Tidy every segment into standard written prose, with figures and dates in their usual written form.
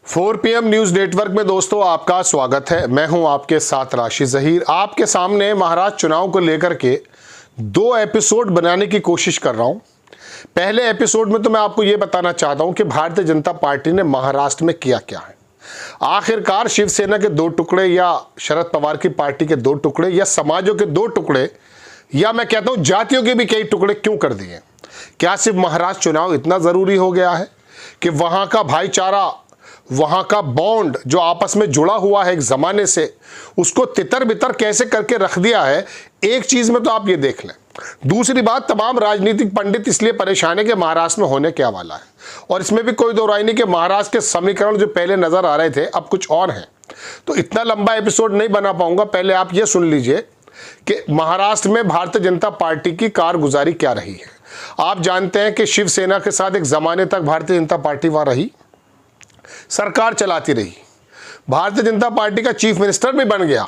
4 PM news network में दोस्तों आपका स्वागत है। मैं हूं आपके साथ राशि जहीर। आपके सामने महाराष्ट्र चुनाव को लेकर के 2 एपिसोड बनाने की कोशिश कर रहा हूं। पहले एपिसोड में तो मैं आपको यह बताना चाहता हूं कि भारतीय जनता पार्टी ने महाराष्ट्र में किया क्या है। आखिरकार शिवसेना के 2 टुकड़े या शरद पवार की पार्टी के 2 टुकड़े या समाजों के 2 टुकड़े या मैं कहता हूं जातियों के भी कई टुकड़े क्यों कर दिए। क्या सिर्फ महाराष्ट्र चुनाव इतना ज़रूरी हो गया है कि वहाँ का भाईचारा, वहाँ का बॉन्ड जो आपस में जुड़ा हुआ है एक ज़माने से, उसको तितर बितर कैसे करके रख दिया है। एक चीज़ में तो आप ये देख लें। दूसरी बात, तमाम राजनीतिक पंडित इसलिए परेशान है कि महाराष्ट्र में होने क्या वाला है, और इसमें भी कोई दो राय नहीं कि महाराष्ट्र के समीकरण जो पहले नज़र आ रहे थे अब कुछ और हैं। तो इतना लंबा एपिसोड नहीं बना पाऊंगा। पहले आप ये सुन लीजिए कि महाराष्ट्र में भारतीय जनता पार्टी की कारगुजारी क्या रही है। आप जानते हैं कि शिवसेना के साथ एक ज़माने तक भारतीय जनता पार्टी वहाँ रही, सरकार चलाती रही, भारतीय जनता पार्टी का चीफ मिनिस्टर भी बन गया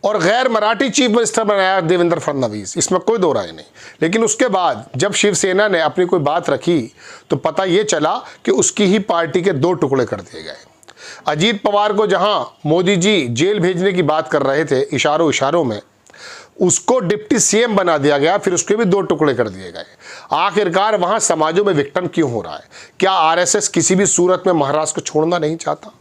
और गैर मराठी चीफ मिनिस्टर बनाया देवेंद्र फडणवीस, इसमें कोई दो राय नहीं। लेकिन उसके बाद जब शिवसेना ने अपनी कोई बात रखी तो पता ये चला कि उसकी ही पार्टी के 2 टुकड़े कर दिए गए। अजीत पवार को जहां मोदी जी जेल भेजने की बात कर रहे थे इशारों इशारों में, उसको डिप्टी सीएम बना दिया गया, फिर उसके भी 2 टुकड़े कर दिए गए। आखिरकार वहां समाजों में विघटन क्यों हो रहा है? क्या आरएसएस किसी भी सूरत में महाराष्ट्र को छोड़ना नहीं चाहता?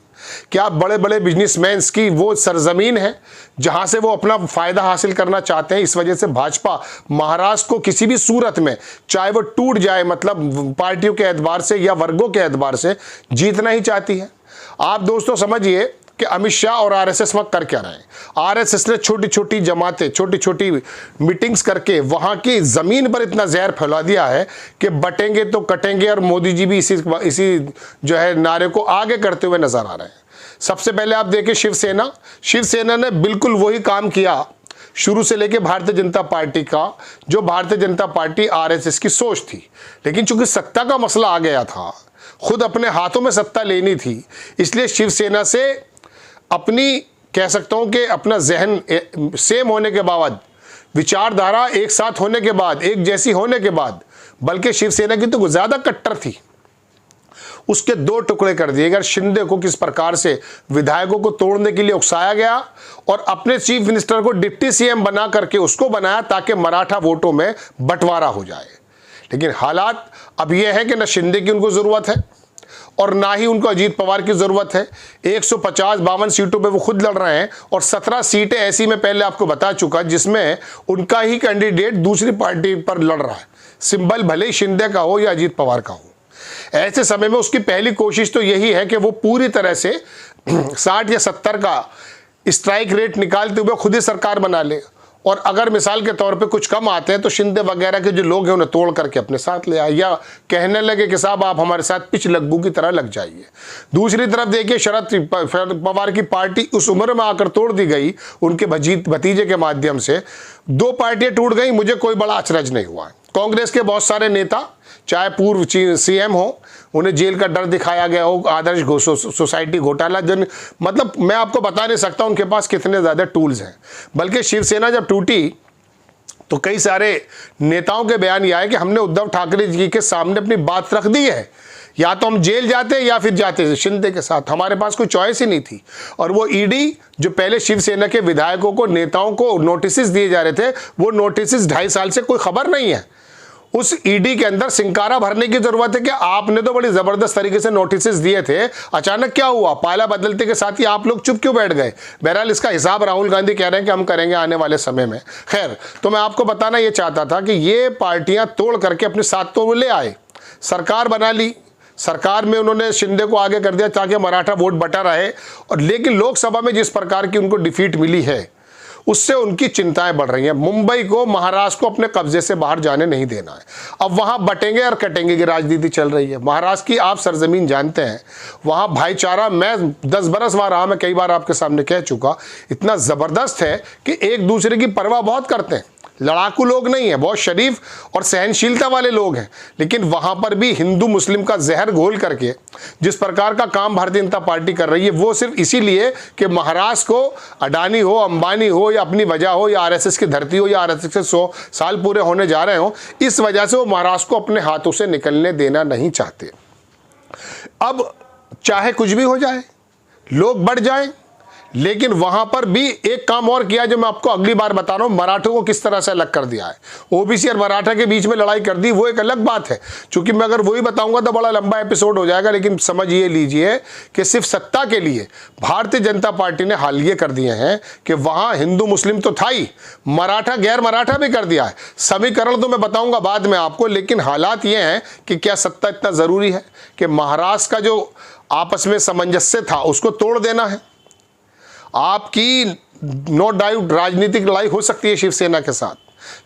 क्या बड़े बड़े बिजनेसमैन की वो सरजमीन है जहां से वो अपना फायदा हासिल करना चाहते हैं? इस वजह से भाजपा महाराष्ट्र को किसी भी सूरत में, चाहे वो टूट जाए, मतलब पार्टियों के एतबार से या वर्गों के एतबार से, जीतना ही चाहती है। आप दोस्तों समझिए कि अमित शाह और आरएसएस वहाँ कर क्या रहे हैं। आरएसएस ने छोटी छोटी जमातें, छोटी छोटी मीटिंग्स करके वहाँ की ज़मीन पर इतना जहर फैला दिया है कि बटेंगे तो कटेंगे, और मोदी जी भी इसी जो है नारे को आगे करते हुए नजर आ रहे हैं। सबसे पहले आप देखिए शिवसेना ने बिल्कुल वही काम किया शुरू से लेके भारतीय जनता पार्टी का, जो भारतीय जनता पार्टी आरएसएस की सोच थी। लेकिन चूंकि सत्ता का मसला आ गया था, खुद अपने हाथों में सत्ता लेनी थी, इसलिए शिवसेना से अपनी, कह सकता हूं कि अपना जहन सेम होने के बाद, विचारधारा एक साथ होने के बाद, एक जैसी होने के बाद, बल्कि शिवसेना की तो ज़्यादा कट्टर थी, उसके 2 टुकड़े कर दिए गए। शिंदे को किस प्रकार से विधायकों को तोड़ने के लिए उकसाया गया और अपने चीफ मिनिस्टर को डिप्टी सीएम बना करके उसको बनाया ताकि मराठा वोटों में बंटवारा हो जाए। लेकिन हालात अब यह है कि न शिंदे की उनको ज़रूरत है और ना ही उनको अजीत पवार की ज़रूरत है। 150-52 सीटों पे वो खुद लड़ रहे हैं और 17 सीटें ऐसी मैं पहले आपको बता चुका जिसमें उनका ही कैंडिडेट दूसरी पार्टी पर लड़ रहा है, सिंबल भले ही शिंदे का हो या अजीत पवार का हो। ऐसे समय में उसकी पहली कोशिश तो यही है कि वो पूरी तरह से 60 या 70 का स्ट्राइक रेट निकालते हुए खुद ही सरकार बना ले, और अगर मिसाल के तौर पे कुछ कम आते हैं तो शिंदे वगैरह के जो लोग हैं उन्हें तोड़ करके अपने साथ ले आए, या कहने लगे कि साहब आप हमारे साथ पिच लग्गू की तरह लग जाइए। दूसरी तरफ देखिए शरद पवार की पार्टी उस उम्र में आकर तोड़ दी गई उनके भतीजे के माध्यम से। 2 पार्टियां टूट गई, मुझे कोई बड़ा अचरज नहीं हुआ है। कांग्रेस के बहुत सारे नेता, चाहे पूर्व सीएम हो, उन्हें जेल का डर दिखाया गया हो, आदर्श सोसाइटी घोटाला, मतलब मैं आपको बता नहीं सकता उनके पास कितने ज़्यादा टूल्स हैं। बल्कि शिवसेना जब टूटी तो कई सारे नेताओं के बयान ये आए कि हमने उद्धव ठाकरे जी के सामने अपनी बात रख दी है, या तो हम जेल जाते या फिर जाते शिंदे के साथ, हमारे पास कोई चॉइस ही नहीं थी। और वो ईडी जो पहले शिवसेना के विधायकों को, नेताओं को नोटिस दिए जा रहे थे, वो नोटिस 2.5 साल से कोई खबर नहीं है। उस ईडी के अंदर सिंकारा भरने की जरूरत है कि आपने तो बड़ी जबरदस्त तरीके से नोटिस दिए थे, अचानक क्या हुआ? पाला बदलते के साथ ही आप लोग चुप क्यों बैठ गए? बहरहाल इसका हिसाब राहुल गांधी कह रहे हैं कि हम करेंगे आने वाले समय में। खैर, तो मैं आपको बताना ये चाहता था कि ये पार्टियां तोड़ करके अपने साथ तो ले आए, सरकार बना ली, सरकार में उन्होंने शिंदे को आगे कर दिया ताकि मराठा वोट बटा रहे, और लेकिन लोकसभा में जिस प्रकार की उनको डिफीट मिली है उससे उनकी चिंताएं बढ़ रही हैं। मुंबई को, महाराष्ट्र को अपने कब्जे से बाहर जाने नहीं देना है। अब वहां बटेंगे और कटेंगे की राजनीति चल रही है। महाराष्ट्र की आप सरजमीन जानते हैं, वहां भाईचारा, मैं 10 बरस वहां रहा, मैं कई बार आपके सामने कह चुका, इतना ज़बरदस्त है कि एक दूसरे की परवाह बहुत करते हैं। लड़ाकू लोग नहीं है, बहुत शरीफ और सहनशीलता वाले लोग हैं। लेकिन वहां पर भी हिंदू मुस्लिम का जहर घोल करके जिस प्रकार का काम भारतीय जनता पार्टी कर रही है, वो सिर्फ इसीलिए कि महाराष्ट्र को अडानी हो, अंबानी हो, या अपनी वजह हो, या आरएसएस की धरती हो, या आरएसएस के 100 साल पूरे होने जा रहे हो, इस वजह से वो महाराष्ट्र को अपने हाथों से निकलने देना नहीं चाहते। अब चाहे कुछ भी हो जाए, लोग बढ़ जाएं, लेकिन वहां पर भी एक काम और किया जो मैं आपको अगली बार बता रहा हूं, मराठों को किस तरह से अलग कर दिया है। ओबीसी और मराठा के बीच में लड़ाई कर दी, वो एक अलग बात है। चूंकि मैं अगर वही बताऊंगा तो बड़ा लंबा एपिसोड हो जाएगा, लेकिन समझ ये लीजिए कि सिर्फ सत्ता के लिए भारतीय जनता पार्टी ने हाल ये कर दिए हैं कि वहां हिंदू मुस्लिम तो था ही, मराठा गैर मराठा भी कर दिया है। समीकरण तो मैं बताऊंगा बाद में आपको, लेकिन हालात ये हैं कि क्या सत्ता इतना जरूरी है कि महाराष्ट्र का जो आपस में सामंजस्य था उसको तोड़ देना है। आपकी नो डाउट राजनीतिक लड़ाई हो सकती है शिवसेना के साथ,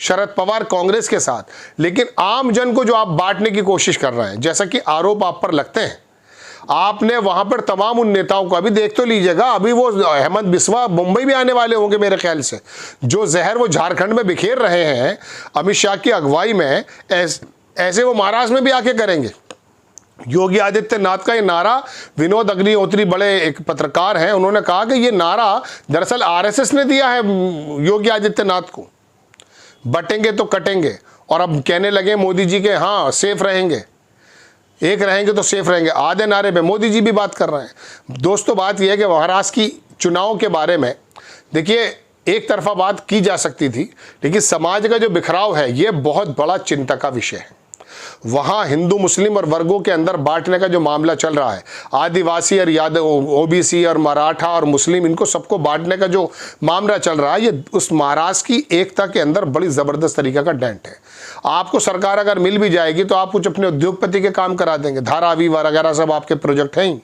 शरद पवार कांग्रेस के साथ, लेकिन आम जन को जो आप बांटने की कोशिश कर रहे हैं, जैसा कि आरोप आप पर लगते हैं, आपने वहां पर तमाम उन नेताओं को अभी देख तो लीजिएगा, अभी वो हेमंत बिस्वा मुंबई भी आने वाले होंगे मेरे ख्याल से, जो जहर वो झारखंड में बिखेर रहे हैं अमित शाह की अगुवाई में, ऐसे वो महाराष्ट्र में भी आके करेंगे। योगी आदित्यनाथ का ये नारा, विनोद अग्निहोत्री बड़े एक पत्रकार हैं, उन्होंने कहा कि ये नारा दरअसल आरएसएस ने दिया है योगी आदित्यनाथ को, बटेंगे तो कटेंगे, और अब कहने लगे मोदी जी के हाँ सेफ रहेंगे, एक रहेंगे तो सेफ रहेंगे, आधे नारे पे मोदी जी भी बात कर रहे हैं। दोस्तों बात यह है कि महाराष्ट्र की चुनाव के बारे में देखिए एक तरफा बात की जा सकती थी, लेकिन समाज का जो बिखराव है ये बहुत बड़ा चिंता का विषय है। वहां हिंदू मुस्लिम और वर्गों के अंदर बांटने का जो मामला चल रहा है, आदिवासी और यादव, ओबीसी और मराठा और मुस्लिम, इनको सबको बांटने का जो मामला चल रहा है, ये उस महाराष्ट्र की एकता के अंदर बड़ी जबरदस्त तरीके का डेंट है। आपको सरकार अगर मिल भी जाएगी तो आप कुछ अपने उद्योगपति के काम करा देंगे, धारावी वगैरह सब आपके प्रोजेक्ट हैं ही,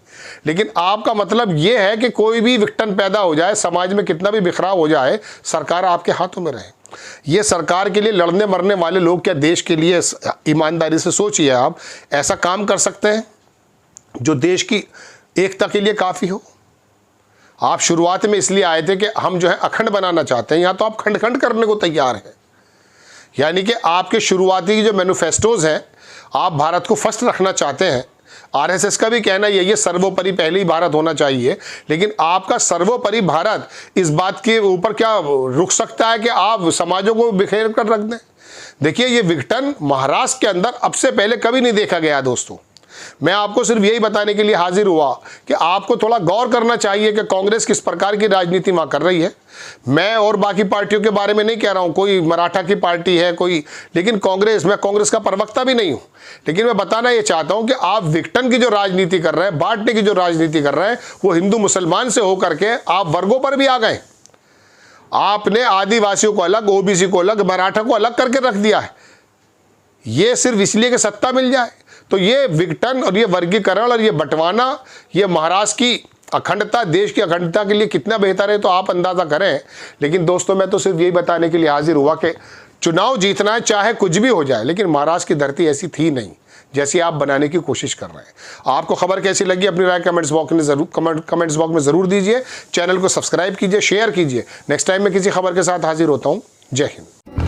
लेकिन आपका मतलब ये है कि कोई भी विघटन पैदा हो जाए, समाज में कितना भी बिखराव हो जाए, सरकार आपके हाथों में रहे। ये सरकार के लिए लड़ने मरने वाले लोग क्या देश के लिए, ईमानदारी से सोचिए, आप ऐसा काम कर सकते हैं जो देश की एकता के लिए काफ़ी हो? आप शुरुआत में इसलिए आए थे कि हम जो है अखंड बनाना चाहते हैं, यहाँ तो आप खंड खंड करने को तैयार हैं। यानी कि आपके शुरुआती जो मैनिफेस्टोज हैं, आप भारत को फर्स्ट रखना चाहते हैं। आरएसएस का भी कहना यही है सर्वोपरि पहले ही भारत होना चाहिए, लेकिन आपका सर्वोपरि भारत इस बात के ऊपर क्या रुक सकता है कि आप समाजों को बिखेर कर रख दें? देखिए ये विघटन महाराष्ट्र के अंदर अब से पहले कभी नहीं देखा गया दोस्तों। मैं आपको सिर्फ यही बताने के लिए हाजिर हुआ कि आपको थोड़ा गौर करना चाहिए कि कांग्रेस किस प्रकार की राजनीति वहां कर रही है। मैं और बाकी पार्टियों के बारे में नहीं कह रहा हूं, कोई मराठा की पार्टी है कोई, लेकिन कांग्रेस, मैं कांग्रेस का प्रवक्ता भी नहीं हूं, लेकिन मैं बताना ये चाहता हूं कि आप विघटन की जो राजनीति कर रहे हैं, बांटने की जो राजनीति कर रहे हैं, वो हिंदू मुसलमान से होकर के आप वर्गों पर भी आ गए। आपने आदिवासियों को अलग, ओबीसी को अलग, मराठा को अलग करके रख दिया है, ये सिर्फ इसलिए कि सत्ता मिल जाए। तो ये विघटन और ये वर्गीकरण और ये बंटवाना, ये महाराष्ट्र की अखंडता, देश की अखंडता के लिए कितना बेहतर है तो आप अंदाजा करें। लेकिन दोस्तों मैं तो सिर्फ यही बताने के लिए हाजिर हुआ कि चुनाव जीतना है चाहे कुछ भी हो जाए, लेकिन महाराष्ट्र की धरती ऐसी थी नहीं जैसी आप बनाने की कोशिश कर रहे हैं। आपको खबर कैसी लगी अपनी राय कमेंट्स बॉक्स में जरूर दीजिए। चैनल को सब्सक्राइब कीजिए, शेयर कीजिए। नेक्स्ट टाइम मैं किसी खबर के साथ हाजिर होता हूँ। जय हिंद।